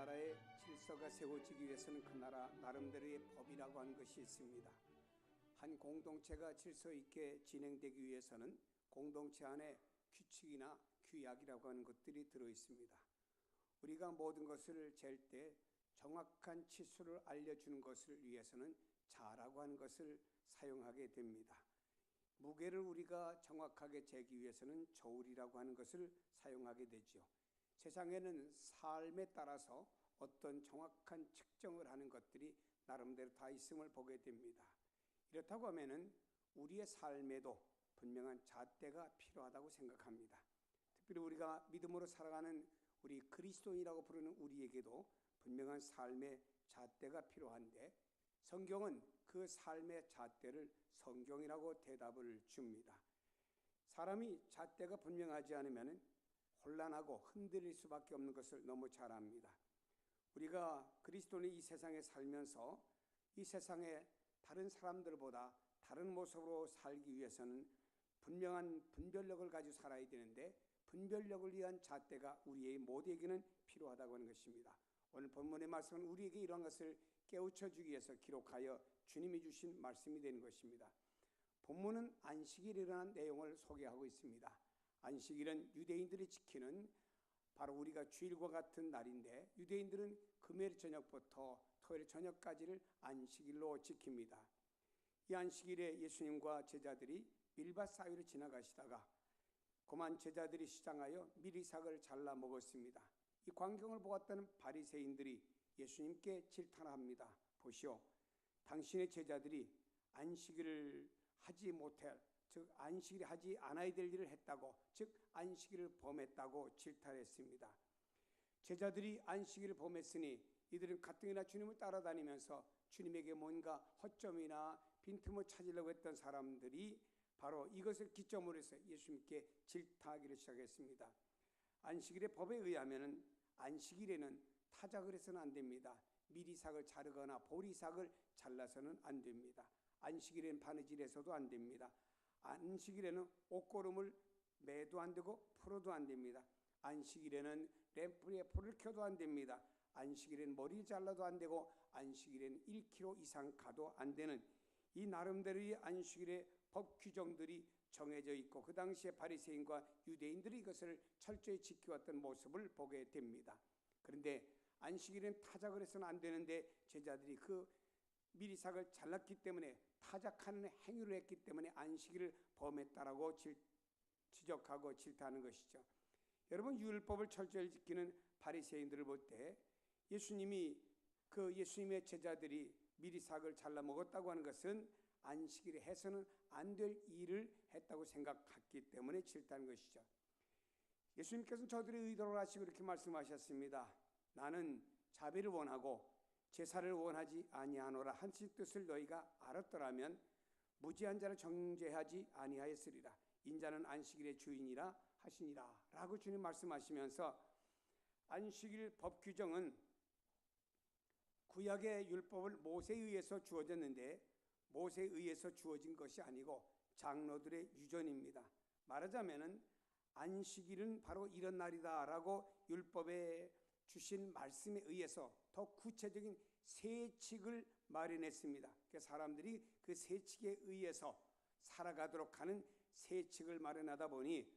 나라의 질서가 세워지기 위해서는 그 나라 나름대로의 법이라고 하는 것이 있습니다. 한 공동체가 질서 있게 진행되기 위해서는 공동체 안에 규칙이나 규약이라고 하는 것들이 들어 있습니다. 우리가 모든 것을 잴 때 정확한 치수를 알려주는 것을 위해서는 자라고 하는 것을 사용하게 됩니다. 무게를 우리가 정확하게 재기 위해서는 저울이라고 하는 것을 사용하게 되죠. 세상에는 삶에 따라서 어떤 정확한 측정을 하는 것들이 나름대로 다 있음을 보게 됩니다. 이렇다고 하면은 우리의 삶에도 분명한 잣대가 필요하다고 생각합니다. 특별히 우리가 믿음으로 살아가는 우리 그리스도인이라고 부르는 우리에게도 분명한 삶의 잣대가 필요한데, 성경은 그 삶의 잣대를 성경이라고 대답을 줍니다. 사람이 잣대가 분명하지 않으면 혼란하고 흔들릴 수밖에 없는 것을 너무 잘 압니다. 우리가 그리스도인이 이 세상에 살면서 이 세상의 다른 사람들보다 다른 모습으로 살기 위해서는 분명한 분별력을 가지고 살아야 되는데, 분별력을 위한 잣대가 우리의 모두에게는 필요하다고 하는 것입니다. 오늘 본문의 말씀은 우리에게 이러한 것을 깨우쳐 주기 위해서 기록하여 주님이 주신 말씀이 되는 것입니다. 본문은 안식일에 일어난 내용을 소개하고 있습니다. 안식일은 유대인들이 지키는 바로 우리가 주일과 같은 날인데, 유대인들은 금요일 저녁부터 토요일 저녁까지를 안식일로 지킵니다. 이 안식일에 예수님과 제자들이 밀밭 사이로 지나가시다가 고만 제자들이 시장하여 미리삭을 잘라 먹었습니다. 이 광경을 보았다는 바리새인들이 예수님께 질타합니다. 보시오, 당신의 제자들이 안식일을 하지 못할, 즉 안식일을 하지 않아야 될 일을 했다고, 즉 안식일을 범했다고 질타했습니다. 제자들이 안식일을 범했으니 이들은 가뜩이나 주님을 따라다니면서 주님에게 뭔가 허점이나 빈틈을 찾으려고 했던 사람들이 바로 이것을 기점으로 해서 예수님께 질타하기를 시작했습니다. 안식일의 법에 의하면 안식일에는 타작을 해서는 안 됩니다. 미리삭을 자르거나 보리삭을 잘라서는 안 됩니다. 안식일에는 바느질해서도 안 됩니다. 안식일에는 옷고름을 매도 안 되고 풀어도 안 됩니다. 안식일에는 램프에 불을 켜도 안 됩니다. 안식일에는 머리를 잘라도 안 되고 안식일에는 1km 이상 가도 안 되는 이 나름대로의 안식일의 법 규정들이 정해져 있고, 그 당시에 바리새인과 유대인들이 이것을 철저히 지켜왔던 모습을 보게 됩니다. 그런데 안식일에는 타작을 해서는 안 되는데 제자들이 그 미리삭을 잘랐기 때문에, 타작하는 행위를 했기 때문에 안식일을 범했다라고 지적하고 질타하는 것이죠. 여러분, 율법을 철저히 지키는 바리새인들을 볼 때 예수님의 제자들이 미리삭을 잘라 먹었다고 하는 것은 안식일에 해서는 안 될 일을 했다고 생각했기 때문에 질타하는 것이죠. 예수님께서는 저들의 의도를 아시고 이렇게 말씀하셨습니다. 나는 자비를 원하고 제사를 원하지 아니하노라 하신 뜻을 너희가 알았더라면 무지한 자를 정죄하지 아니하였으리라. 인자는 안식일의 주인이라 하시니라 라고 주님 말씀하시면서, 안식일 법 규정은 구약의 율법을 모세에 의해서 주어졌는데 모세에 의해서 주어진 것이 아니고 장로들의 유전입니다. 말하자면은 안식일은 바로 이런 날이다 라고 율법에 주신 말씀에 의해서 더 구체적인 세칙을 마련했습니다. 그래서 사람들이 그 세칙에 의해서 살아가도록 하는 세칙을 마련하다 보니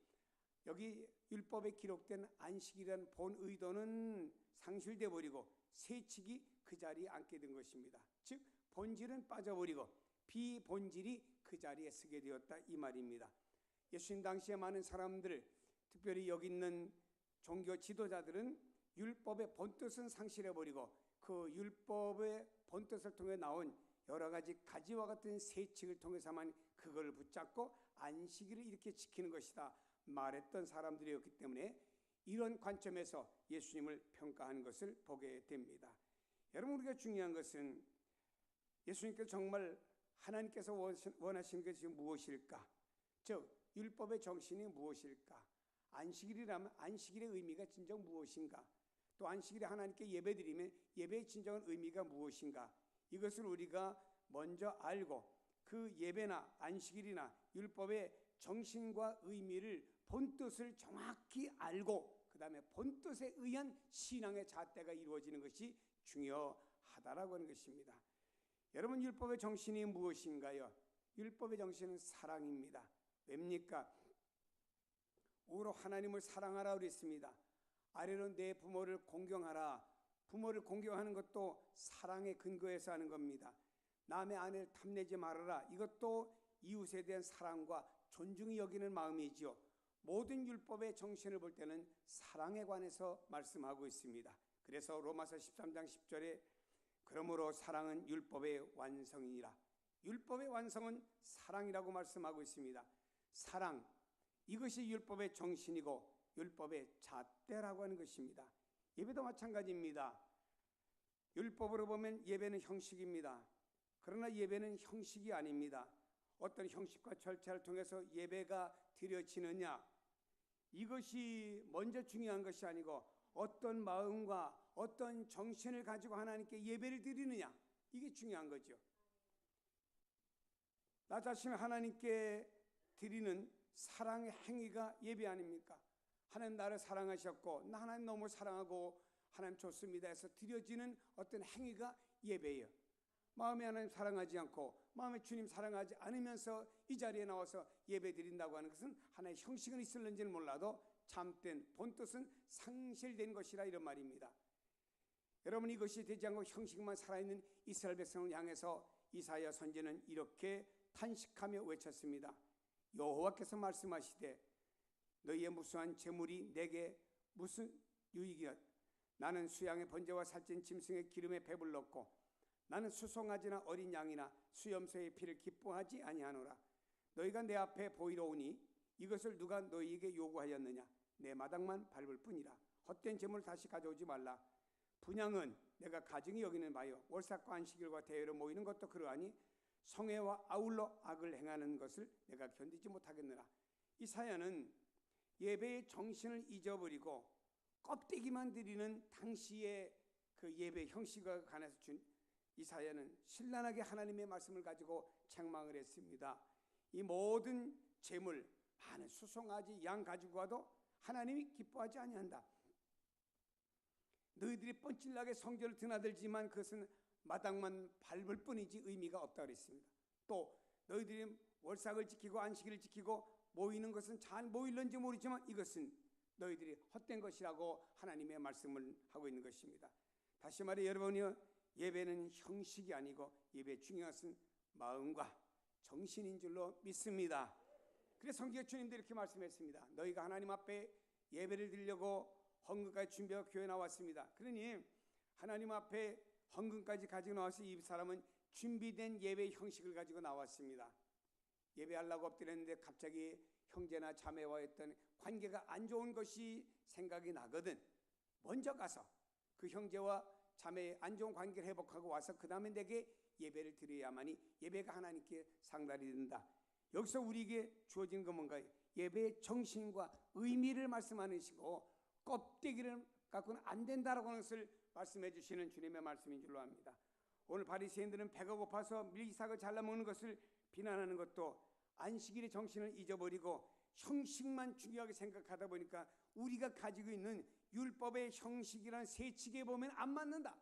여기 율법에 기록된 안식이라는 본 의도는 상실돼 버리고 세칙이 그 자리에 앉게 된 것입니다. 즉 본질은 빠져버리고 비본질이 그 자리에 서게 되었다, 이 말입니다. 예수님 당시에 많은 사람들, 특별히 여기 있는 종교 지도자들은 율법의 본뜻은 상실해버리고 그 율법의 본뜻을 통해 나온 여러 가지 가지와 같은 세칙을 통해서만 그걸 붙잡고 안식일을 이렇게 지키는 것이다 말했던 사람들이었기 때문에 이런 관점에서 예수님을 평가한 것을 보게 됩니다. 여러분, 우리가 중요한 것은 예수님께서 정말 하나님께서 원하시는 것이 무엇일까? 즉 율법의 정신이 무엇일까? 안식일이라면 안식일의 의미가 진정 무엇인가? 또 안식일에 하나님께 예배드리면 예배의 진정한 의미가 무엇인가? 이것을 우리가 먼저 알고 그 예배나 안식일이나 율법의 정신과 의미를 본뜻을 정확히 알고 그 다음에 본뜻에 의한 신앙의 잣대가 이루어지는 것이 중요하다라고 하는 것입니다. 여러분, 율법의 정신이 무엇인가요? 율법의 정신은 사랑입니다. 왜입니까? 우로 하나님을 사랑하라 그랬습니다. 아래로 내 부모를 공경하라. 부모를 공경하는 것도 사랑의 근거에서 하는 겁니다. 남의 아내를 탐내지 말아라. 이것도 이웃에 대한 사랑과 존중이 여기는 마음이지요. 모든 율법의 정신을 볼 때는 사랑에 관해서 말씀하고 있습니다. 그래서 로마서 13장 10절에 그러므로 사랑은 율법의 완성이니라. 율법의 완성은 사랑이라고 말씀하고 있습니다. 사랑, 이것이 율법의 정신이고 율법의 잣대라고 하는 것입니다. 예배도 마찬가지입니다. 율법으로 보면 예배는 형식입니다. 그러나 예배는 형식이 아닙니다. 어떤 형식과 절차를 통해서 예배가 드려지느냐, 이것이 먼저 중요한 것이 아니고 어떤 마음과 어떤 정신을 가지고 하나님께 예배를 드리느냐, 이게 중요한 거죠. 나 자신을 하나님께 드리는 사랑의 행위가 예배 아닙니까? 하나님 나를 사랑하셨고 나 하나님 너무 사랑하고 하나님 좋습니다 해서 드려지는 어떤 행위가 예배예요. 마음에 하나님 사랑하지 않고 마음에 주님 사랑하지 않으면서 이 자리에 나와서 예배 드린다고 하는 것은 하나의 형식은 있을는지는 몰라도 참된 본뜻은 상실된 것이라 이런 말입니다. 여러분, 이것이 되지 않고 형식만 살아있는 이스라엘 백성을 향해서 이사야 선지는 이렇게 탄식하며 외쳤습니다. 여호와께서 말씀하시되 너희의 무수한 재물이 내게 무슨 유익이야. 나는 수양의 번제와 살찐 짐승의 기름에 배불렀고 나는 수송아지나 어린 양이나 수염소의 피를 기뻐하지 아니하노라. 너희가 내 앞에 보이러 오니 이것을 누가 너희에게 요구하였느냐. 내 마당만 밟을 뿐이라. 헛된 재물을 다시 가져오지 말라. 분향은 내가 가증히 여기는 바요. 월삭과 안식일과 대회로 모이는 것도 그러하니 성회와 아울러 악을 행하는 것을 내가 견디지 못하겠느라. 이사야는 예배의 정신을 잊어버리고 껍데기만 드리는 당시의 그 예배 형식과 관해서 이사야는 신랄하게 하나님의 말씀을 가지고 책망을 했습니다. 이 모든 재물, 많은 수송아지, 양 가지고 와도 하나님이 기뻐하지 아니한다. 너희들이 뻔질나게 성전을 드나들지만 그것은 마당만 밟을 뿐이지 의미가 없다 그랬습니다. 또 너희들이 월삭을 지키고 안식일을 지키고 모이는 것은 잘 모일는지 모르지만 이것은 너희들이 헛된 것이라고 하나님의 말씀을 하고 있는 것입니다. 다시 말해 여러분이요, 예배는 형식이 아니고 예배의 중요한 것은 마음과 정신인 줄로 믿습니다. 그래서 성경 주님도 이렇게 말씀했습니다. 너희가 하나님 앞에 예배를 드리려고 헌금까지 준비하고 교회에 나왔습니다. 그러니 하나님 앞에 헌금까지 가지고 나와서 이 사람은 준비된 예배 형식을 가지고 나왔습니다. 예배하려고 엎드렸는데 갑자기 형제나 자매와 했던 관계가 안 좋은 것이 생각이 나거든. 먼저 가서 그 형제와 자매의 안 좋은 관계를 회복하고 와서 그 다음에 내게 예배를 드려야만이 예배가 하나님께 상달이 된다. 여기서 우리에게 주어진 건 뭔가요? 예배의 정신과 의미를 말씀하는 것이고 껍데기를 갖고는 안 된다라고 하는 것을 말씀해 주시는 주님의 말씀인 줄로 압니다. 오늘 바리새인들은 배가 고파서 밀이삭을 잘라먹는 것을 비난하는 것도 안식일의 정신을 잊어버리고 형식만 중요하게 생각하다 보니까 우리가 가지고 있는 율법의 형식이라는 세칙에 보면 안 맞는다.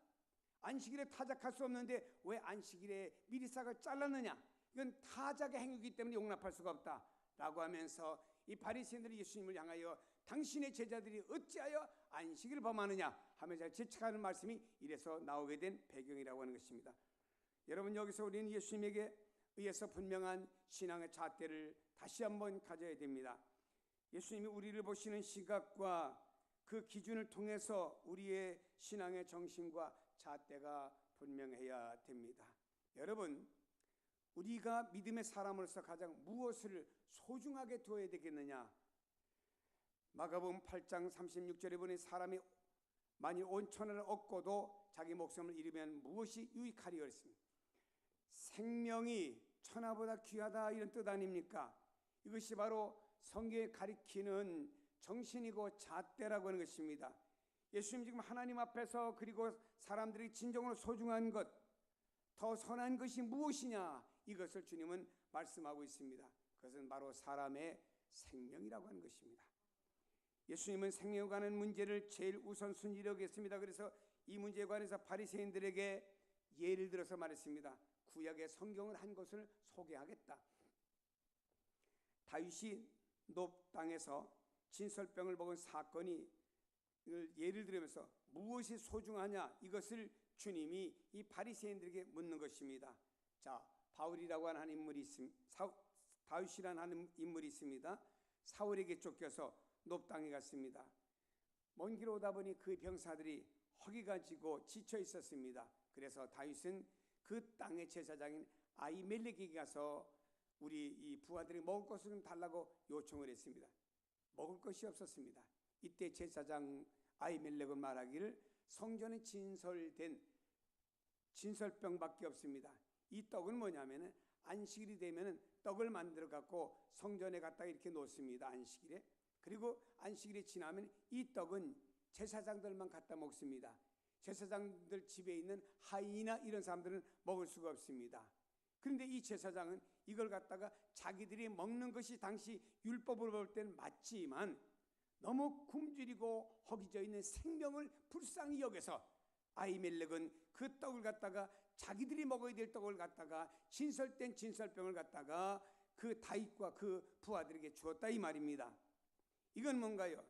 안식일에 타작할 수 없는데 왜 안식일에 밀이삭을 잘랐느냐. 이건 타작의 행위이기 때문에 용납할 수가 없다라고 하면서 이 바리새인들이 예수님을 향하여 당신의 제자들이 어찌하여 안식일을 범하느냐 하면서 질책하는 말씀이 이래서 나오게 된 배경이라고 하는 것입니다. 여러분, 여기서 우리는 예수님에게 의해서 분명한 신앙의 잣대를 다시 한번 가져야 됩니다. 예수님이 우리를 보시는 시각과 그 기준을 통해서 우리의 신앙의 정신과 잣대가 분명해야 됩니다. 여러분, 우리가 믿음의 사람으로서 가장 무엇을 소중하게 두어야 되겠느냐? 마가복음 8장 36절에 보니 사람이 만일 온 천하를 얻고도 자기 목숨을 잃으면 무엇이 유익하리요 했습니다. 생명이 천하보다 귀하다 이런 뜻 아닙니까? 이것이 바로 성경에 가리키는 정신이고 잣대라고 하는 것입니다. 예수님 지금 하나님 앞에서 그리고 사람들이 진정으로 소중한 것, 더 선한 것이 무엇이냐 이것을 주님은 말씀하고 있습니다. 그것은 바로 사람의 생명이라고 하는 것입니다. 예수님은 생명에 관한 문제를 제일 우선순위로 여겼습니다. 그래서 이 문제에 관해서 바리새인들에게 예를 들어서 말했습니다. 구약의 성경을 한 것을 소개하겠다. 다윗이 높 땅에서 진설병을 먹은 사건이 예를 들면서 무엇이 소중하냐, 이것을 주님이 이 바리새인들에게 묻는 것입니다. 자, 바울이라고 하는 인물이 있습니다. 다윗이라는 하는 인물이 있습니다. 사울에게 쫓겨서 높 땅에 갔습니다. 먼 길 오다 보니 그 병사들이 허기가 지고 지쳐 있었습니다. 그래서 다윗은 그 땅의 제사장인 아히멜렉에게 가서 우리 이 부하들이 먹을 것을 좀 달라고 요청을 했습니다. 먹을 것이 없었습니다. 이때 제사장 아히멜렉은 말하기를 성전에 진설된 진설병밖에 없습니다. 이 떡은 뭐냐면은 안식일이 되면은 떡을 만들어 갖고 성전에 갖다 이렇게 놓습니다. 안식일에. 그리고 안식일이 지나면 이 떡은 제사장들만 갖다 먹습니다. 제사장들 집에 있는 하인이나 이런 사람들은 먹을 수가 없습니다. 그런데 이 제사장은 이걸 갖다가 자기들이 먹는 것이 당시 율법으로 볼 때는 맞지만 너무 굶주리고 허기져 있는 생명을 불쌍히 여겨서 아히멜렉은 그 떡을 갖다가 자기들이 먹어야 될 떡을 갖다가 진설된 진설병을 갖다가 그 다윗과 그 부하들에게 주었다 이 말입니다. 이건 뭔가요?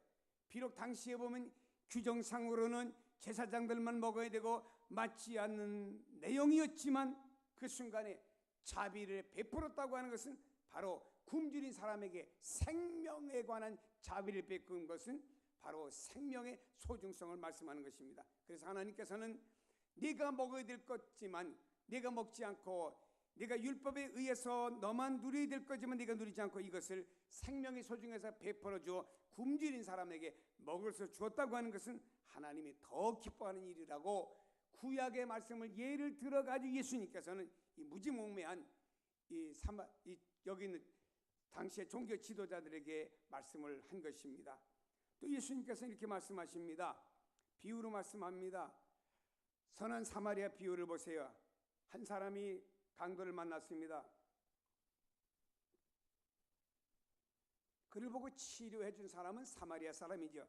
비록 당시에 보면 규정상으로는 제사장들만 먹어야 되고 맞지 않는 내용이었지만 그 순간에 자비를 베풀었다고 하는 것은 바로 굶주린 사람에게 생명에 관한 자비를 베푼 것은 바로 생명의 소중성을 말씀하는 것입니다. 그래서 하나님께서는 네가 먹어야 될 것지만 네가 먹지 않고 네가 율법에 의해서 너만 누려야 될 거지만 네가 누리지 않고 이것을 생명의 소중에서 베풀어 주어 굶주린 사람에게 먹을 것을 주었다고 하는 것은 하나님이 더 기뻐하는 일이라고 구약의 말씀을 예를 들어가지고 예수님께서는 이 무지몽매한 여기 있는 당시의 종교 지도자들에게 말씀을 한 것입니다. 또 예수님께서는 이렇게 말씀하십니다. 비유로 말씀합니다. 선한 사마리아 비유를 보세요. 한 사람이 강도를 만났습니다. 그를 보고 치료해 준 사람은 사마리아 사람이죠.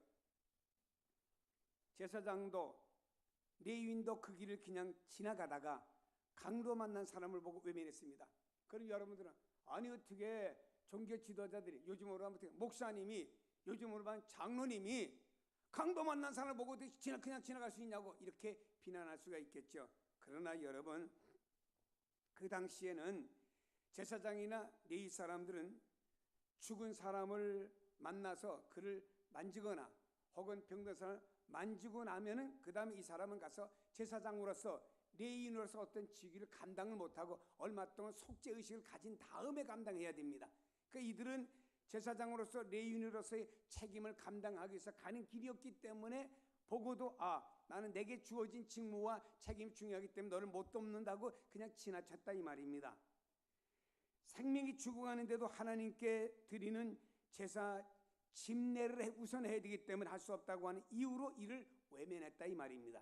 제사장도 레위인도 그 길을 그냥 지나가다가 강도 만난 사람을 보고 외면했습니다. 그럼 여러분들은 아니 어떻게 종교 지도자들이 요즘으로 하면 목사님이 요즘으로 하면 장로님이 강도 만난 사람을 보고 그냥 지나갈 수 있냐고 이렇게 비난할 수가 있겠죠. 그러나 여러분 그 당시에는 제사장이나 레위 사람들은 죽은 사람을 만나서 그를 만지거나 혹은 병든 사람을 만지고 나면은 그 다음에 이 사람은 가서 제사장으로서 레위인으로서 어떤 직위를 감당을 못하고 얼마 동안 속죄의식을 가진 다음에 감당해야 됩니다. 그러니까 이들은 제사장으로서 레위인으로서의 책임을 감당하기 위해서 가는 길이었기 때문에 보고도 나는 내게 주어진 직무와 책임이 중요하기 때문에 너를 못 돕는다고 그냥 지나쳤다 이 말입니다. 생명이 죽어가는데도 하나님께 드리는 제사 집례를 우선 해야 되기 때문에 할 수 없다고 하는 이유로 이를 외면했다 이 말입니다.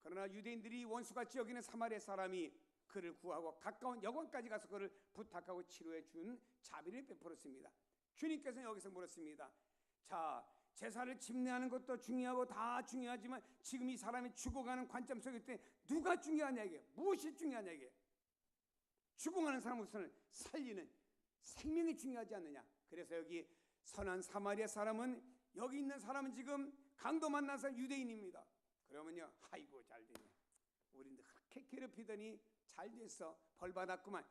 그러나 유대인들이 원수같이 여기는 사마리아 사람이 그를 구하고 가까운 여관까지 가서 그를 부탁하고 치료해 준 자비를 베풀었습니다. 주님께서는 여기서 물었습니다. 자, 제사를 집례하는 것도 중요하고 다 중요하지만 지금 이 사람이 죽어가는 관점 속에 때 누가 중요하냐 이게 무엇이 중요하냐 이게 죽어가는 사람 우선 살리는 생명이 중요하지 않느냐. 그래서 여기 선한 사마리아 사람은 여기 있는 사람은 지금 강도 만난 사람 유대인입니다. 그러면요 아이고 잘되네 우리는 그렇게 괴롭히더니 잘됐어 벌받았구만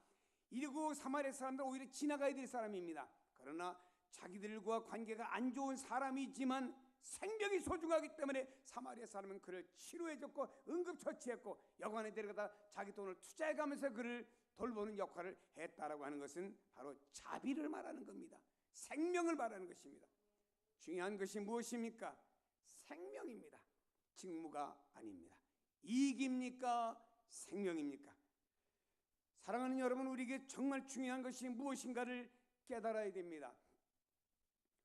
이러고 사마리아 사람들 오히려 지나가야 될 사람입니다. 그러나 자기들과 관계가 안 좋은 사람이지만 생명이 소중하기 때문에 사마리아 사람은 그를 치료해줬고 응급처치했고 여관에 데려가다 자기 돈을 투자해가면서 그를 돌보는 역할을 했다라고 하는 것은 바로 자비를 말하는 겁니다. 생명을 말하는 것입니다. 중요한 것이 무엇입니까? 생명입니다. 직무가 아닙니다. 이익입니까? 생명입니까? 사랑하는 여러분, 우리에게 정말 중요한 것이 무엇인가를 깨달아야 됩니다.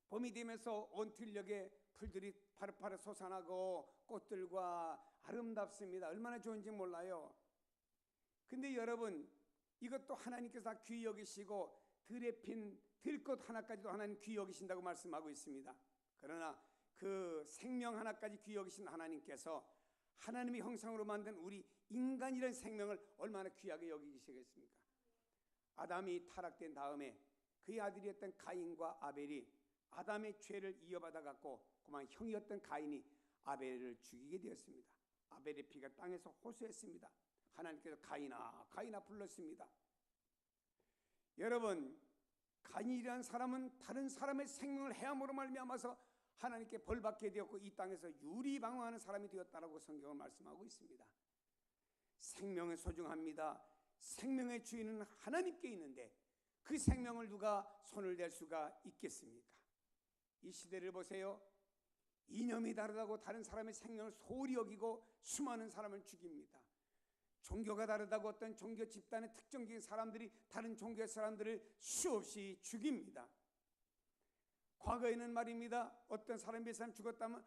봄이 되면서 온 들녘에 풀들이 파릇파릇 솟아나고 꽃들과 아름답습니다. 얼마나 좋은지 몰라요. 근데 여러분 이것도 하나님께서 다 귀히 여기시고 들에 핀 들꽃 하나까지도 하나님 귀히 여기신다고 말씀하고 있습니다. 그러나 그 생명 하나까지 귀히 여기신 하나님께서 하나님의 형상으로 만든 우리 인간이라는 생명을 얼마나 귀하게 여기시겠습니까? 아담이 타락된 다음에 그의 아들이었던 가인과 아벨이 아담의 죄를 이어받아 갖고 그만 형이었던 가인이 아벨을 죽이게 되었습니다. 아벨의 피가 땅에서 호소했습니다. 하나님께서 가인아 가인아 불렀습니다. 여러분, 가인이라는 사람은 다른 사람의 생명을 해함으로 말미암아서 하나님께 벌받게 되었고 이 땅에서 유리방황하는 사람이 되었다라고 성경은 말씀하고 있습니다. 생명은 소중합니다. 생명의 주인은 하나님께 있는데 그 생명을 누가 손을 댈 수가 있겠습니까? 이 시대를 보세요. 이념이 다르다고 다른 사람의 생명을 소홀히 여기고 수많은 사람을 죽입니다. 종교가 다르다고 어떤 종교 집단의 특정적인 사람들이 다른 종교의 사람들을 수없이 죽입니다. 과거에는 말입니다. 어떤 사람이 몇 사람 죽었다면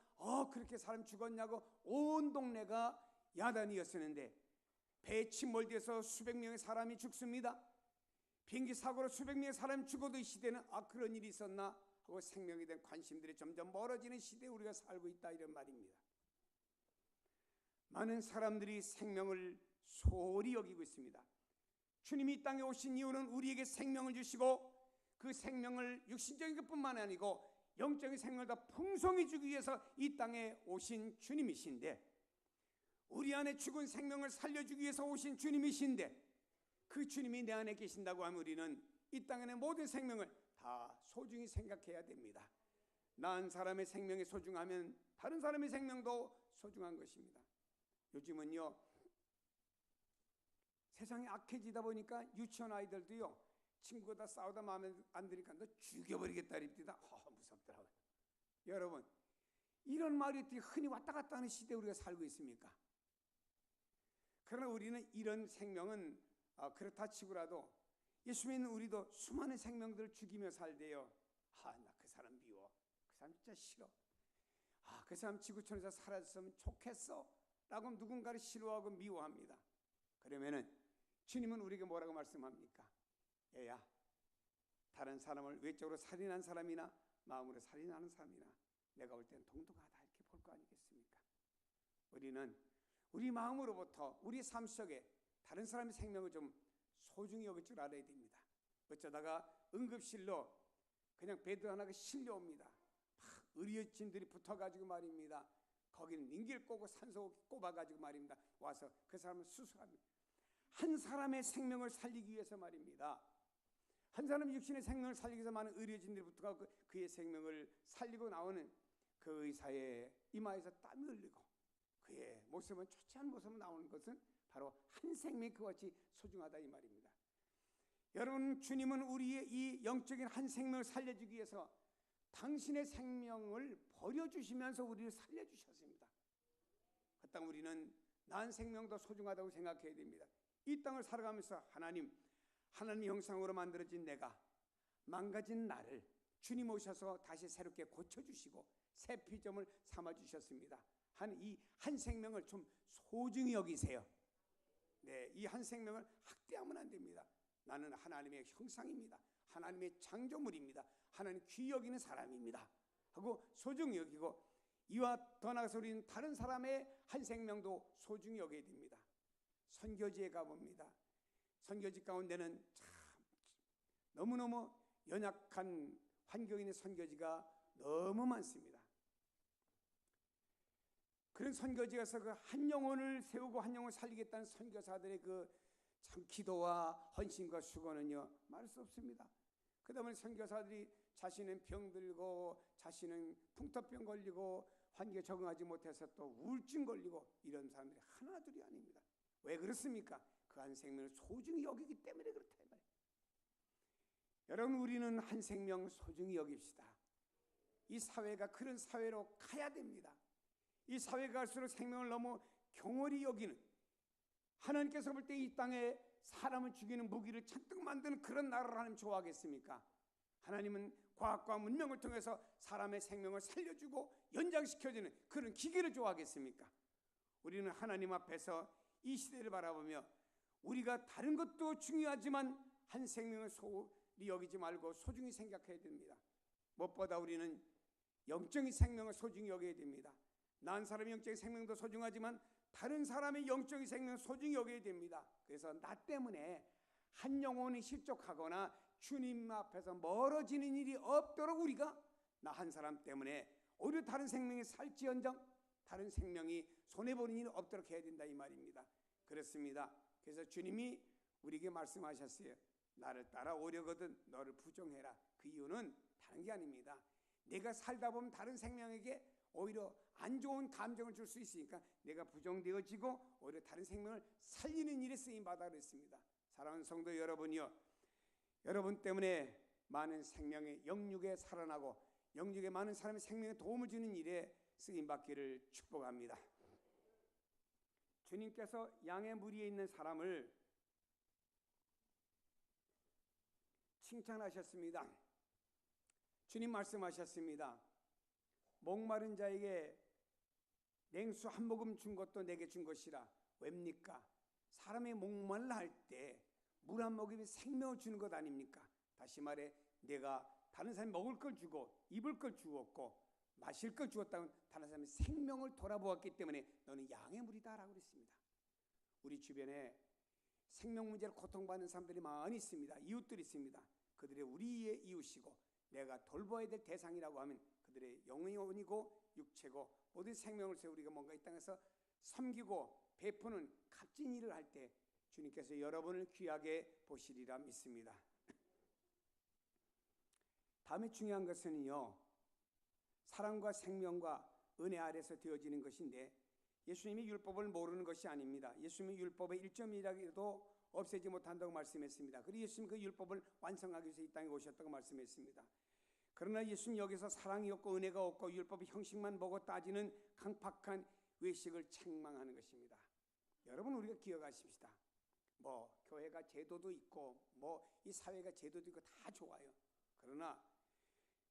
그렇게 사람 죽었냐고 온 동네가 야단이었었는데 배에 침몰돼서 수백 명의 사람이 죽습니다. 비행기 사고로 수백 명의 사람이 죽어도 이 시대는 그런 일이 있었나 하고 생명에 대한 관심들이 점점 멀어지는 시대에 우리가 살고 있다 이런 말입니다. 많은 사람들이 생명을 소홀히 여기고 있습니다. 주님이 이 땅에 오신 이유는 우리에게 생명을 주시고 그 생명을 육신적인 것뿐만 아니고 영적인 생명을 더 풍성히 주기 위해서 이 땅에 오신 주님이신데 우리 안에 죽은 생명을 살려주기 위해서 오신 주님이신데 그 주님이 내 안에 계신다고 하면 우리는 이 땅의 모든 생명을 다 소중히 생각해야 됩니다. 난 사람의 생명이 소중하면 다른 사람의 생명도 소중한 것입니다. 요즘은요 세상이 악해지다 보니까 유치원 아이들도요 친구가 싸우다 마음에 안 드니까 너 죽여버리겠다 이럽니다. 무섭더라고요. 여러분, 이런 말이 어떻게 흔히 왔다 갔다 하는 시대에 우리가 살고 있습니까? 그러나 우리는 이런 생명은 그렇다 치고라도 예수 믿는 우리도 수많은 생명들을 죽이며 살대요. 나 그 사람 미워. 그 사람 진짜 싫어. 그 사람 지구촌에서 사라졌으면 좋겠어 라고 누군가를 싫어하고 미워합니다. 그러면은 주님은 우리에게 뭐라고 말씀합니까? 얘야, 다른 사람을 외적으로 살인한 사람이나 마음으로 살인하는 사람이나 내가 볼 때는 동등하다 이렇게 볼 거 아니겠습니까? 우리는 우리 마음으로부터 우리 삶 속에 다른 사람의 생명을 좀 소중히 여길 줄 알아야 됩니다. 어쩌다가 응급실로 그냥 베드 하나가 실려옵니다. 의료진들이 붙어가지고 말입니다. 거기는 링기를 꼬고 산소 꼽아가지고 말입니다. 와서 그 사람을 수술합니다. 한 사람의 생명을 살리기 위해서 말입니다. 한 사람의 육신의 생명을 살리기 위해서 많은 의료진들이 붙어가고 그의 생명을 살리고 나오는 그 의사의 이마에서 땀이 흘리고 그의 모습은 좋지 않은 모습으로 나오는 것은 바로 한 생명이 그것이 소중하다 이 말입니다. 여러분, 주님은 우리의 이 영적인 한 생명을 살려주기 위해서 당신의 생명을 버려주시면서 우리를 살려주셨습니다. 그 땅 우리는 난 생명도 소중하다고 생각해야 됩니다. 이 땅을 살아가면서 하나님 형상으로 만들어진 내가 망가진 나를 주님 오셔서 다시 새롭게 고쳐주시고 새 피조물 삼아주셨습니다. 이 한 생명을 좀 소중히 여기세요. 네, 이 한 생명을 학대하면 안 됩니다. 나는 하나님의 형상입니다. 하나님의 창조물입니다. 하나님 귀히 여기는 사람입니다 하고 소중히 여기고 이와 더 나아가서 우리는 다른 사람의 한 생명도 소중히 여겨야 됩니다. 선교지에 가봅니다. 선교지 가운데는 참 너무너무 연약한 환경에 있는 선교지가 너무 많습니다. 그런 선교지 가서 그 한 영혼을 세우고 한 영혼을 살리겠다는 선교사들의 그 참 기도와 헌신과 수고는요 말할 수 없습니다. 그다음에 선교사들이 자신은 병들고 자신은 풍토병 걸리고 환경에 적응하지 못해서 또 우울증 걸리고 이런 사람들이 하나둘이 아닙니다. 왜 그렇습니까? 그 한 생명을 소중히 여기기 때문에 그렇다 이 말이에요. 여러분, 우리는 한 생명 소중히 여깁시다. 이 사회가 그런 사회로 가야 됩니다. 이 사회가 갈수록 생명을 너무 경홀히 여기는, 하나님께서 볼 때 이 땅에 사람을 죽이는 무기를 잔뜩 만드는 그런 나라를 하나님 좋아하겠습니까? 하나님은 과학과 문명을 통해서 사람의 생명을 살려주고 연장시켜주는 그런 기계를 좋아하겠습니까? 우리는 하나님 앞에서 이 시대를 바라보며 우리가 다른 것도 중요하지만 한 생명을 소홀히 여기지 말고 소중히 생각해야 됩니다. 무엇보다 우리는 영적인 생명을 소중히 여겨야 됩니다. 난 사람의 영적인 생명도 소중하지만 다른 사람의 영적인 생명을 소중히 여겨야 됩니다. 그래서 나 때문에 한 영혼이 실족하거나 주님 앞에서 멀어지는 일이 없도록 우리가 나 한 사람 때문에 오히려 다른 생명이 살지언정 다른 생명이 손해보는 일이 없도록 해야 된다 이 말입니다. 그렇습니다. 그래서 주님이 우리에게 말씀하셨어요. 나를 따라오려거든 너를 부정해라. 그 이유는 다른 게 아닙니다. 내가 살다 보면 다른 생명에게 오히려 안 좋은 감정을 줄 수 있으니까 내가 부정되어지고 오히려 다른 생명을 살리는 일에 쓰임받아 그랬습니다. 사랑하는 성도 여러분이요, 여러분 때문에 많은 생명의 영육에 살아나고 영육에 많은 사람의 생명에 도움을 주는 일에 쓰임받기를 축복합니다. 주님께서 양의 무리에 있는 사람을 칭찬하셨습니다. 주님 말씀하셨습니다. 목마른 자에게 냉수 한 모금 준 것도 내게 준 것이라. 왜입니까? 사람이 목말라 할 때 물 한 모금이 생명을 주는 것 아닙니까? 다시 말해 내가 다른 사람이 먹을 걸 주고 입을 걸 주었고 마실 걸 주었다면 다른 사람의 생명을 돌아보았기 때문에 너는 양의 물이다라고 그랬습니다. 우리 주변에 생명 문제로 고통받는 사람들이 많이 있습니다. 이웃들이 있습니다. 그들이 우리의 이웃이고 내가 돌봐야 될 대상이라고 하면 그들의 영혼이고 육체고 모든 생명을 세워 우리가 뭔가 이 땅에서 섬기고 베푸는 값진 일을 할 때 주님께서 여러분을 귀하게 보시리라 믿습니다. 다음에 중요한 것은요, 사랑과 생명과 은혜 아래서 되어지는 것인데 예수님이 율법을 모르는 것이 아닙니다. 예수님이 율법의 1점이라도 없애지 못한다고 말씀했습니다. 그리고 예수님 그 율법을 완성하기 위해서 이 땅에 오셨다고 말씀했습니다. 그러나 예수님 여기서 사랑이 없고 은혜가 없고 율법의 형식만 보고 따지는 강팍한 외식을 책망하는 것입니다. 여러분 우리가 기억하십시다. 교회가 제도도 있고 이 사회가 제도도 있고 다 좋아요. 그러나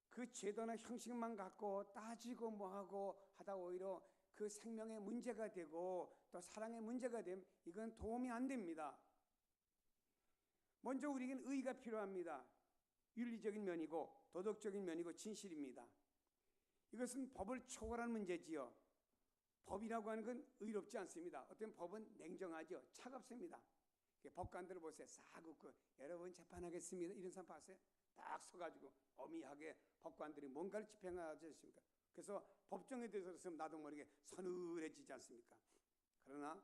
그 제도나 형식만 갖고 따지고 뭐하고 하다 오히려 그 생명의 문제가 되고 또 사랑의 문제가 되면 이건 도움이 안 됩니다. 먼저 우리에게는 의의가 필요합니다. 윤리적인 면이고 도덕적인 면이고 진실입니다. 이것은 법을 초월한 문제지요. 법이라고 하는 건 의롭지 않습니다. 어떤 법은 냉정하죠. 차갑습니다. 법관들을 보세요. 싹 웃고 여러분 재판하겠습니다. 이런 사람 봤어요? 딱 서가지고 어미하게 법관들이 뭔가를 집행하지 않습니까? 그래서 법정에 들어서면 나도 모르게 서늘해지지 않습니까? 그러나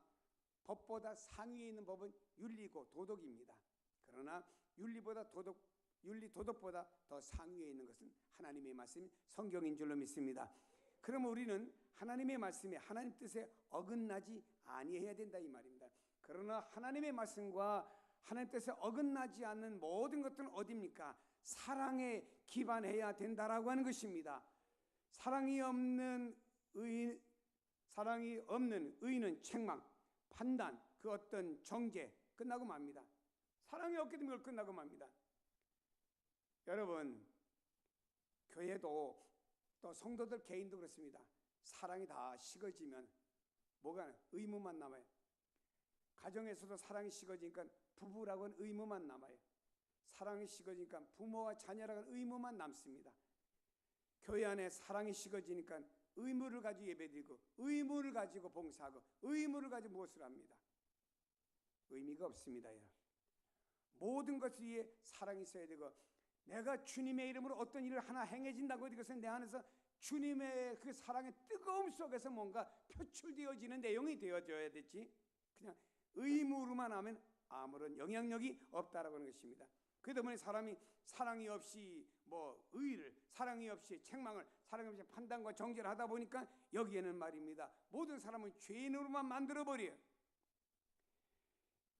법보다 상위에 있는 법은 윤리고 도덕입니다. 그러나 윤리 도덕보다 더 상위에 있는 것은 하나님의 말씀, 성경인 줄로 믿습니다. 그러면 우리는 하나님의 말씀에 하나님 뜻에 어긋나지 아니해야 된다 이 말입니다. 그러나 하나님의 말씀과 하나님 뜻에 어긋나지 않는 모든 것들은 어디입니까? 사랑에 기반해야 된다라고 하는 것입니다. 사랑이 없는 의는 책망, 판단, 그 어떤 정죄 끝나고 맙니다. 사랑이 없게 되면 끝나고 맙니다. 여러분, 교회도 또 성도들 개인도 그렇습니다. 사랑이 다 식어지면 뭐가 의무만 남아요. 가정에서도 사랑이 식어지니까 부부라고는 의무만 남아요. 사랑이 식어지니까 부모와 자녀라고는 의무만 남습니다. 교회 안에 사랑이 식어지니까 의무를 가지고 예배드리고 의무를 가지고 봉사하고 의무를 가지고 무엇을 합니다. 의미가 없습니다. 모든 것 위에 사랑이 있어야 되고 내가 주님의 이름으로 어떤 일을 하나 행해진다고 이것은 내 안에서 주님의 그 사랑의 뜨거움 속에서 뭔가 표출되어지는 내용이 되어져야 되지 그냥 의무로만 하면 아무런 영향력이 없다라고 하는 것입니다. 그 때문에 사람이 사랑이 없이 의를, 사랑이 없이 책망을, 사랑이 없이 판단과 정죄를 하다 보니까 여기에는 말입니다. 모든 사람은 죄인으로만 만들어버려요.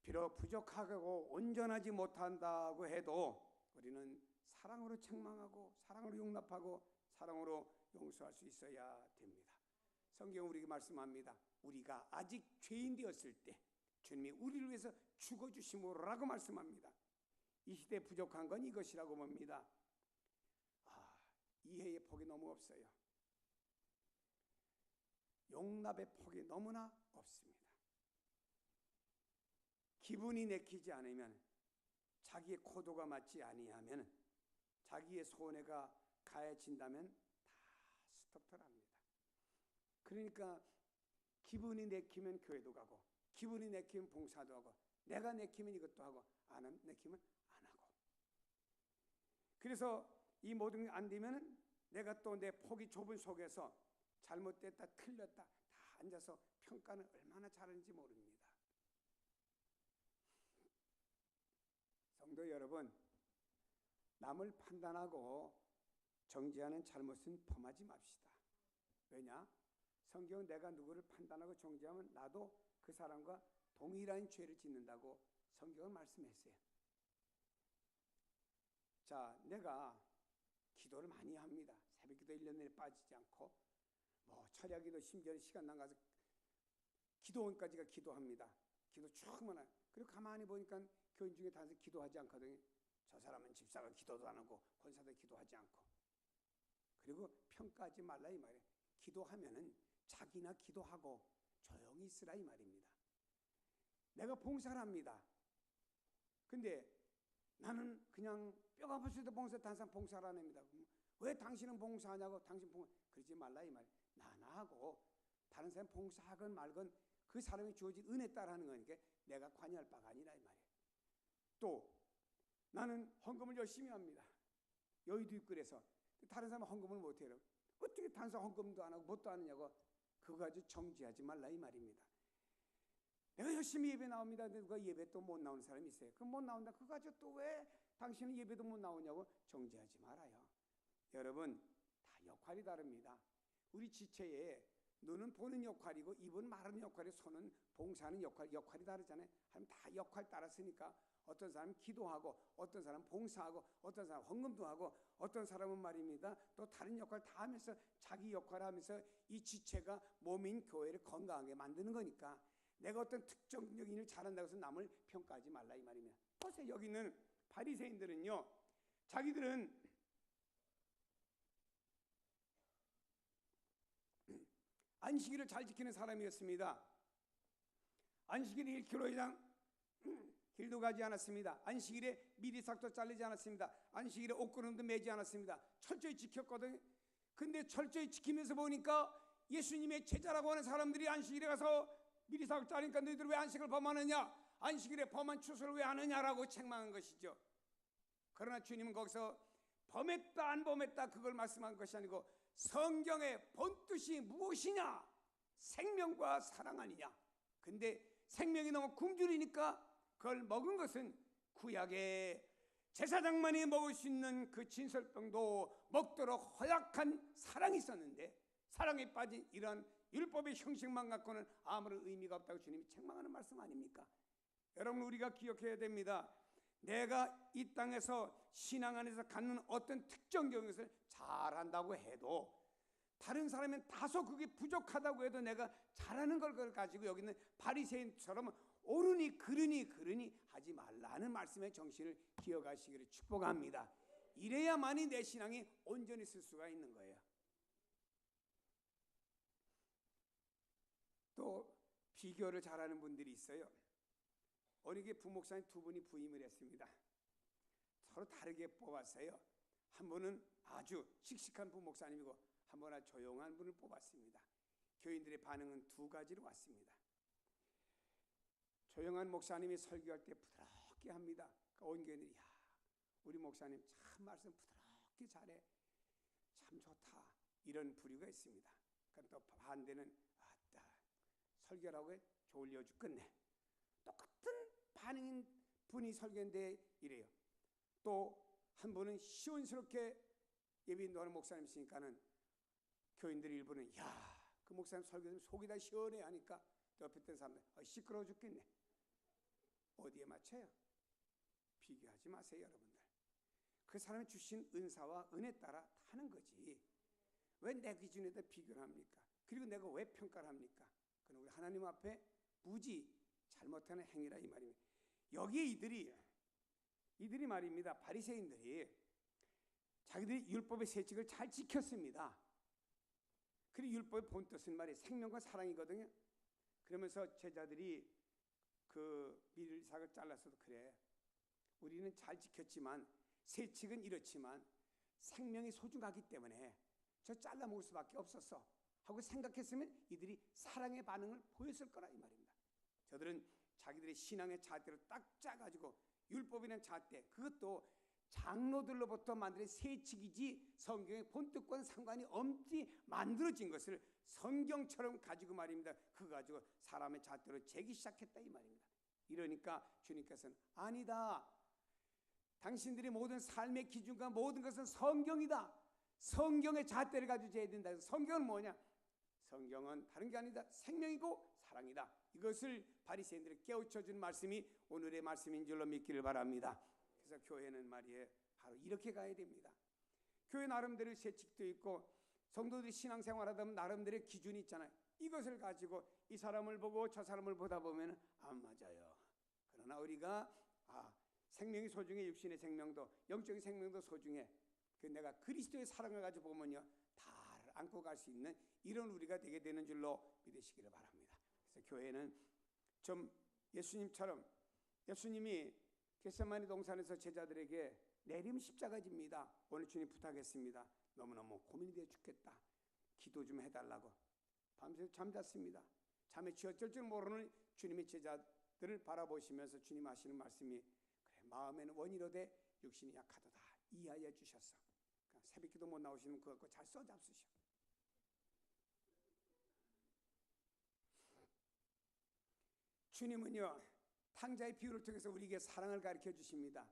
비록 부족하고 온전하지 못한다고 해도 우리는 사랑으로 책망하고 사랑으로 용납하고 사랑으로 용서할 수 있어야 됩니다. 성경은 우리에게 말씀합니다. 우리가 아직 죄인 되었을 때 주님이 우리를 위해서 죽어주심으로라고 말씀합니다. 이 시대에 부족한 건 이것이라고 봅니다. 이해의 폭이 너무 없어요. 용납의 폭이 너무나 없습니다. 기분이 내키지 않으면 자기의 코도가 맞지 아니하면 자기의 손해가 가해진다면 다 스톱더랍니다. 그러니까 기분이 내키면 교회도 가고, 기분이 내키면 봉사도 하고, 내가 내키면 이것도 하고, 안 내키면 안 하고. 그래서 이 모든 게 안 되면은 내가 또 내 폭이 좁은 속에서 잘못됐다, 틀렸다 다 앉아서 평가는 얼마나 잘하는지 모릅니다. 성도 여러분, 남을 판단하고 정죄하는 잘못은 범하지 맙시다. 왜냐? 성경은 내가 누구를 판단하고 정죄하면 나도 그 사람과 동일한 죄를 짓는다고 성경은 말씀했어요. 자, 내가 기도를 많이 합니다. 새벽기도 1년 내내 빠지지 않고 철야기도 심지어 시간 나가서 기도원까지가 기도합니다. 기도 충분한. 그리고 가만히 보니까 교인 중에 다들 기도하지 않거든요. 저 사람은 집사가 기도도 안 하고 권사도 기도하지 않고. 그리고 평가하지 말라 이 말이에요. 기도하면은 자기나 기도하고 조용히 있으라 이 말입니다. 내가 봉사를 합니다. 근데 나는 그냥 뼈가 아플 수도 봉사, 다른 사람 봉사를 안 합니다. 왜 당신은 봉사하냐고, 당신 봉사, 그러지 말라 이 말이에요. 나하고 다른 사람 봉사하건 말건 그 사람이 주어진 은혜 따라 하는 거니까 내가 관여할 바가 아니라 이 말이에요. 또 나는 헌금을 열심히 합니다. 여의도 있고 그래서 다른 사람은 헌금을 못해요. 어떻게 다른 사람 헌금도 안 하고 뭣도 안 하냐고. 그거 가지고 정죄하지 말라 이 말입니다. 내가 열심히 예배 나옵니다. 근데 누가 예배 또 못 나오는 사람이 있어요. 그럼 못 나온다. 그거 가지고 또 왜 당신은 예배도 못 나오냐고 정죄하지 말아요. 여러분, 다 역할이 다릅니다. 우리 지체에 눈은 보는 역할이고 입은 말하는 역할이고 손은 봉사하는 역할이 다르잖아요. 하면 다 역할 따랐으니까 어떤 사람은 기도하고 어떤 사람은 봉사하고 어떤 사람은 헌금도 하고 어떤 사람은 말입니다. 또 다른 역할 다 하면서 자기 역할을 하면서 이 지체가 몸인 교회를 건강하게 만드는 거니까 내가 어떤 특정적인 일을 잘한다고 해서 남을 평가하지 말라 이 말입니다. 보세요. 여기 있는 바리새인들은요. 자기들은 안식일을 잘 지키는 사람이었습니다. 안식일에 1km 이상 길도 가지 않았습니다. 안식일에 미리삭도 자르지 않았습니다. 안식일에 옷걸음도 매지 않았습니다. 철저히 지켰거든요. 근데 철저히 지키면서 보니까 예수님의 제자라고 하는 사람들이 안식일에 가서 미리삭을 자르니까 너희들 왜 안식을 범하느냐, 안식일에 범한 추수를 왜 하느냐라고 책망한 것이죠. 그러나 주님은 거기서 범했다 안 범했다 그걸 말씀한 것이 아니고 성경의 본뜻이 무엇이냐, 생명과 사랑 아니냐. 근데 생명이 너무 굶주리니까 그걸 먹은 것은 구약의 제사장만이 먹을 수 있는 그 진설병도 먹도록 허약한 사랑이 있었는데 사랑에 빠진 이런 율법의 형식만 갖고는 아무런 의미가 없다고 주님이 책망하는 말씀 아닙니까? 여러분, 우리가 기억해야 됩니다. 내가 이 땅에서 신앙 안에서 갖는 어떤 특정적인 것을 잘한다고 해도 다른 사람은 다소 그게 부족하다고 해도 내가 잘하는 걸 가지고 여기 있는 바리새인처럼 옳으니 그르니 하지 말라는 말씀의 정신을 기억하시기를 축복합니다. 이래야만이 내 신앙이 온전히 쓸 수가 있는 거예요. 또 비교를 잘하는 분들이 있어요. 어느 게 부목사님 두 분이 부임을 했습니다. 서로 다르게 뽑았어요. 한 분은 아주 씩씩한 부목사님이고 한 분은 조용한 분을 뽑았습니다. 교인들의 반응은 두 가지로 왔습니다. 조용한 목사님이 설교할 때 부드럽게 합니다. 온 교인들이 야, 우리 목사님 참 말씀 부드럽게 잘해, 참 좋다, 이런 부류가 있습니다. 그럼 또 반대는 아따 설교라고 해 졸려 죽겠네. 똑같은 반응인 분이 설교인데 이래요. 또 한 분은 시원스럽게 예비인도하는 목사님 있으니까는 교인들 일부는 야, 그 목사님 설교는 속이 다 시원해 하니까 옆에 있던 사람들 시끄러워 죽겠네. 어디에 맞춰요? 비교하지 마세요, 여러분들. 그 사람이 주신 은사와 은혜 따라 하는 거지. 왜 내 기준에다 비교를 합니까? 그리고 내가 왜 평가를 합니까? 그건 우리 하나님 앞에 무지 잘못하는 행위라 이 말입니다. 여기에 이들이 말입니다. 바리새인들이 자기들이 율법의 세칙을 잘 지켰습니다. 그리고 율법의 본뜻은 말이 생명과 사랑이거든요. 그러면서 제자들이 그 밀삭을 잘라서도 그래, 우리는 잘 지켰지만 세칙은 이렇지만 생명이 소중하기 때문에 저 잘라 먹을 수밖에 없었어 하고 생각했으면 이들이 사랑의 반응을 보였을 거라 이 말입니다. 저들은 자기들의 신앙의 잣대로 딱 짜가지고 율법이라는 잣대, 그것도 장로들로부터 만든 세칙이지 성경의 본뜻과는 상관이 없이 만들어진 것을 성경처럼 가지고 말입니다. 그거 가지고 사람의 잣대로 재기 시작했다 이 말입니다. 이러니까 주님께서는 아니다. 당신들이 모든 삶의 기준과 모든 것은 성경이다. 성경의 잣대를 가지고 재야 된다. 성경은 뭐냐? 성경은 다른 게 아니다. 생명이고 사랑이다. 이것을 바리새인들을 깨우쳐주는 말씀이 오늘의 말씀인 줄로 믿기를 바랍니다. 그래서 교회는 말이에요, 바로 이렇게 가야 됩니다. 교회 나름대로 세칙도 있고 성도들이 신앙생활하다 보면 나름대로의 기준이 있잖아요. 이것을 가지고 이 사람을 보고 저 사람을 보다 보면 안 맞아요. 그러나 우리가 생명이 소중해. 육신의 생명도 영적인 생명도 소중해. 내가 그리스도의 사랑을 가지고 보면요, 다를 안고 갈 수 있는 이런 우리가 되게 되는 줄로 믿으시기를 바랍니다. 그래서 교회는 좀 예수님처럼, 예수님이 겟세마네 동산에서 제자들에게 내림 십자가집니다. 오늘 주님 부탁했습니다. 너무너무 고민이 되어 죽겠다. 기도 좀 해달라고. 밤새 잠잤습니다. 잠에 쥐어쩔 줄 모르는 주님의 제자들을 바라보시면서 주님 하시는 말씀이, 그래, 마음에는 원이로되 육신이 약하도다 이해하여 주셨어. 그러니까 새벽기도 못 나오시면 그거 잘 써잡수셔. 주님은요, 탕자의 비유를 통해서 우리에게 사랑을 가르쳐 주십니다.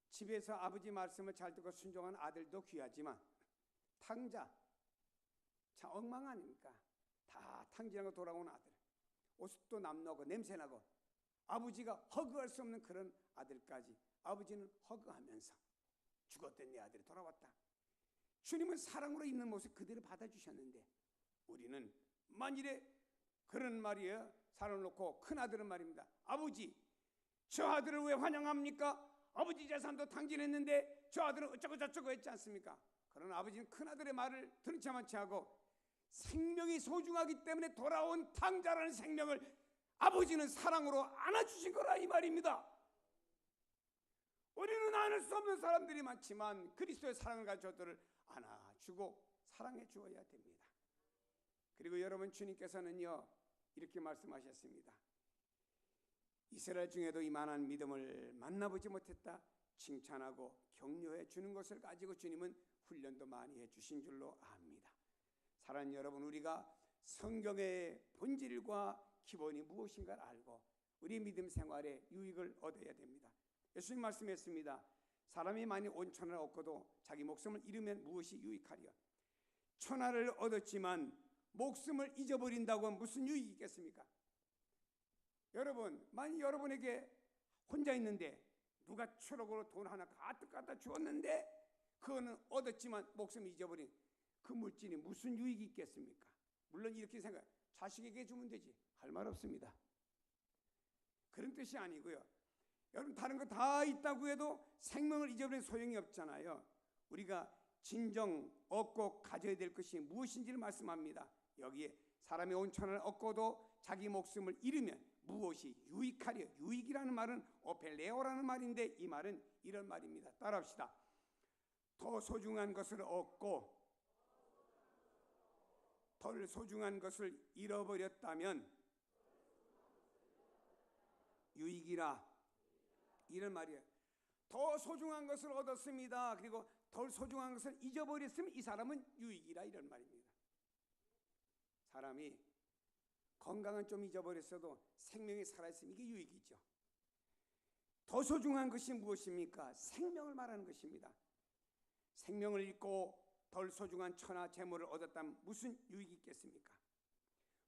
집에서 아버지 말씀을 잘 듣고 순종한 아들도 귀하지만 탕자, 참 엉망 아닙니까? 다 탕진하고 돌아온 아들, 옷도 남나고 냄새나고 아버지가 허그할 수 없는 그런 아들까지 아버지는 허그하면서 죽었던 내 아들이 돌아왔다. 주님은 사랑으로 있는 모습 그대로 받아주셨는데 우리는 만일에 그런 말이에요, 사람을 놓고 큰 아들은 말입니다. 아버지, 저 아들을 왜 환영합니까? 아버지 재산도 탕진했는데 저 아들은 어쩌고 저쩌고 했지 않습니까? 그러나 아버지는 큰 아들의 말을 들은 채만치 하고 생명이 소중하기 때문에 돌아온 탕자라는 생명을 아버지는 사랑으로 안아주신 거라 이 말입니다. 우리는 안을 수 없는 사람들이 많지만 그리스도의 사랑을 가지고 저들을 안아주고 사랑해 주어야 됩니다. 그리고 여러분, 주님께서는요 이렇게 말씀하셨습니다. 이스라엘 중에도 이만한 믿음을 만나보지 못했다. 칭찬하고 격려해 주는 것을 가지고 주님은 훈련도 많이 해주신 줄로 압니다. 사랑하는 여러분, 우리가 성경의 본질과 기본이 무엇인가를 알고 우리 믿음 생활에 유익을 얻어야 됩니다. 예수님 말씀했습니다. 사람이 만일 온 천하를 얻고도 자기 목숨을 잃으면 무엇이 유익하리요? 천하를 얻었지만 목숨을 잊어버린다고 무슨 유익이 있겠습니까? 여러분, 만약 여러분에게 혼자 있는데 누가 추럭으로 돈 하나 가득 갖다 주었는데 그거는 얻었지만 목숨을 잊어버린 그 물질이 무슨 유익이 있겠습니까? 물론 이렇게 생각해, 자식에게 주면 되지, 할 말 없습니다. 그런 뜻이 아니고요. 여러분, 다른 거 다 있다고 해도 생명을 잊어버린 소용이 없잖아요. 우리가 진정 얻고 가져야 될 것이 무엇인지를 말씀합니다. 여기에 사람이 온 천하를 얻고도 자기 목숨을 잃으면 무엇이 유익하려? 유익이라는 말은 오펠레오라는 말인데 이 말은 이런 말입니다. 따라합시다. 더 소중한 것을 얻고 덜 소중한 것을 잃어버렸다면 유익이라, 이런 말이에요. 더 소중한 것을 얻었습니다. 그리고 덜 소중한 것을 잊어버렸으면 이 사람은 유익이라, 이런 말입니다. 사람이 건강은 좀 잊어버렸어도 생명이 살아있으면 이게 유익이죠. 더 소중한 것이 무엇입니까? 생명을 말하는 것입니다. 생명을 잃고 덜 소중한 천하 재물을 얻었다면 무슨 유익이 있겠습니까?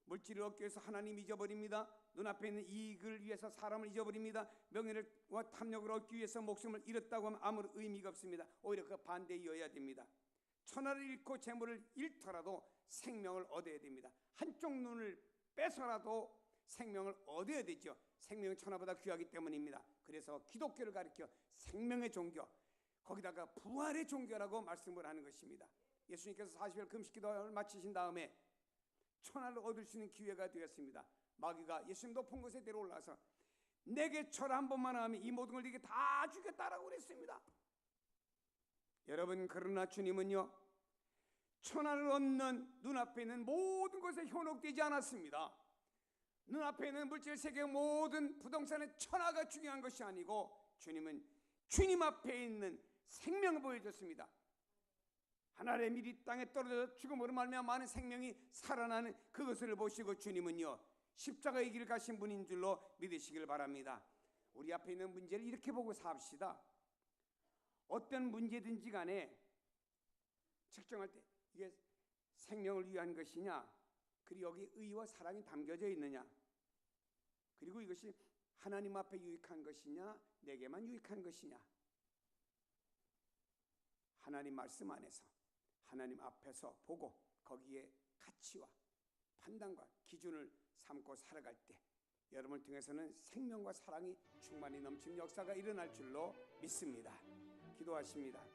물질을 얻기 위해서 하나님 잊어버립니다. 눈앞에 있는 이익을 위해서 사람을 잊어버립니다. 명예와 탐욕을 얻기 위해서 목숨을 잃었다고 하면 아무런 의미가 없습니다. 오히려 그 반대이어야 됩니다. 천하를 잃고 재물을 잃더라도 생명을 얻어야 됩니다. 한쪽 눈을 빼서라도 생명을 얻어야 되죠. 생명은 천하보다 귀하기 때문입니다. 그래서 기독교를 가리켜 생명의 종교, 거기다가 부활의 종교라고 말씀을 하는 것입니다. 예수님께서 40일 금식기도를 마치신 다음에 천하를 얻을 수 있는 기회가 되었습니다. 마귀가 예수님 높은 곳에 내려올라서 내게 절 한 번만 하면 이 모든 걸 네게 다 주겠다라고 그랬습니다. 여러분, 그러나 주님은요 천하를 얻는 눈앞에 있는 모든 것에 현혹되지 않았습니다. 눈앞에 있는 물질 세계 모든 부동산의 천하가 중요한 것이 아니고 주님은 주님 앞에 있는 생명을 보여줬습니다. 하늘의 밀이 땅에 떨어져 죽음으로 말미암아 많은 생명이 살아나는 그것을 보시고 주님은요 십자가의 길을 가신 분인 줄로 믿으시길 바랍니다. 우리 앞에 있는 문제를 이렇게 보고 삽시다. 어떤 문제든지 간에 측정할 때 이게 생명을 위한 것이냐, 그리고 여기 의와 사랑이 담겨져 있느냐, 그리고 이것이 하나님 앞에 유익한 것이냐 내게만 유익한 것이냐, 하나님 말씀 안에서 하나님 앞에서 보고 거기에 가치와 판단과 기준을 삼고 살아갈 때 여러분을 통해서는 생명과 사랑이 충만히 넘치는 역사가 일어날 줄로 믿습니다. 기도하십니다.